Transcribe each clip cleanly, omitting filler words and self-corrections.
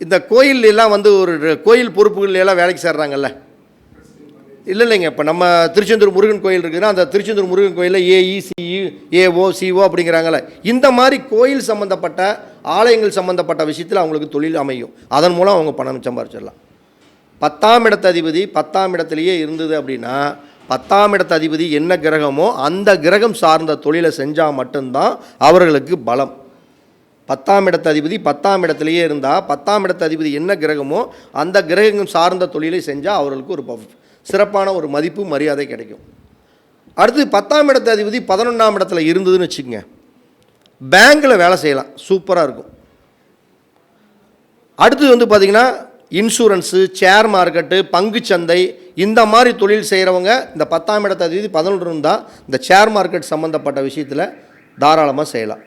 இந்த கோயில் எல்லாம் வந்து ஒரு கோயில் பொறுப்புகள் எல்லாம் வேலைக்கு சேர்றாங்கல்ல. இல்லைங்க, இப்போ நம்ம திருச்செந்தூர் முருகன் கோயில் இருக்குதுன்னா அந்த திருச்செந்தூர் முருகன் கோயிலில் ஏஇ சிஇ ஏஓ சிஓ அப்படிங்கிறாங்களே, இந்த மாதிரி கோயில் சம்மந்தப்பட்ட ஆலயங்கள் சம்மந்தப்பட்ட விஷயத்தில் அவங்களுக்கு தொழில் அமையும். அதன் மூலம் அவங்க பணம் சம்பாரிச்சிடலாம். 10ஆம் இடத்து அதிபதி 10ஆம் இடத்துலையே இருந்தது அப்படின்னா 10ஆம் இடத்து அதிபதி என்ன கிரகமோ அந்த கிரகம் சார்ந்த தொழிலை செஞ்சால் மட்டும்தான் அவர்களுக்கு பலம். 10ஆம் இடத்து அதிபதி 10ஆம் இடத்துலையே இருந்தால் 10ஆம் இடத்து அதிபதி என்ன கிரகமோ அந்த கிரகம் சார்ந்த தொழிலை செஞ்சால் அவர்களுக்கு ஒரு சிறப்பான ஒரு மதிப்பு மரியாதை கிடைக்கும். அடுத்து 10ஆம் இடத்து அதிபதி 11ஆம் இடத்துல இருந்ததுன்னு வச்சுக்கோங்க, பேங்கில் வேலை செய்யலாம், சூப்பராக இருக்கும். அடுத்தது வந்து பார்த்திங்கன்னா இன்சூரன்ஸு, ஷேர் மார்க்கெட்டு, பங்குச்சந்தை, இந்த மாதிரி தொழில் செய்கிறவங்க இந்த 10ஆம் இடத்து அதிபதி 11 இருந்தால் இந்த ஷேர் மார்க்கெட் சம்மந்தப்பட்ட விஷயத்தில் தாராளமாக செய்யலாம்.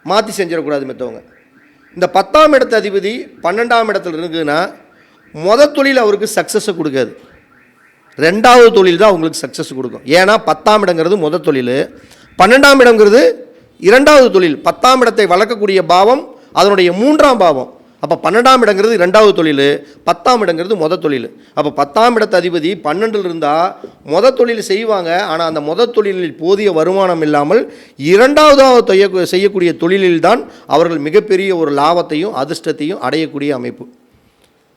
மாற்றி செஞ்சிடக்கூடாது மற்றவங்க. இந்த 10ஆம் இடத்து அதிபதி 12ஆம் இடத்துல இருக்குதுன்னா தொழில் அவருக்கு சக்ஸஸை கொடுக்காது, 2வது தொழில் தான் அவங்களுக்கு சக்ஸஸ் கொடுக்கும். ஏன்னா 10ஆம் இடங்கிறது தொழில், 12ஆம் இடங்கிறது 2வது தொழில். 10ஆம் இடத்தை வளர்க்கக்கூடிய பாவம் அதனுடைய 3ஆம் பாவம். அப்போ 12ஆம் இடங்கிறது 2வது தொழில், 10ஆம் இடங்கிறது தொழில். அப்போ 10ஆம் இடத்து அதிபதி 12 இருந்தால் தொழில் செய்வாங்க. ஆனால் அந்த தொழிலில் போதிய வருமானம் இல்லாமல் 2வது செய்யக்கூடிய தொழிலில்தான் அவர்கள் மிகப்பெரிய ஒரு லாபத்தையும் அதிர்ஷ்டத்தையும் அடையக்கூடிய அமைப்பு.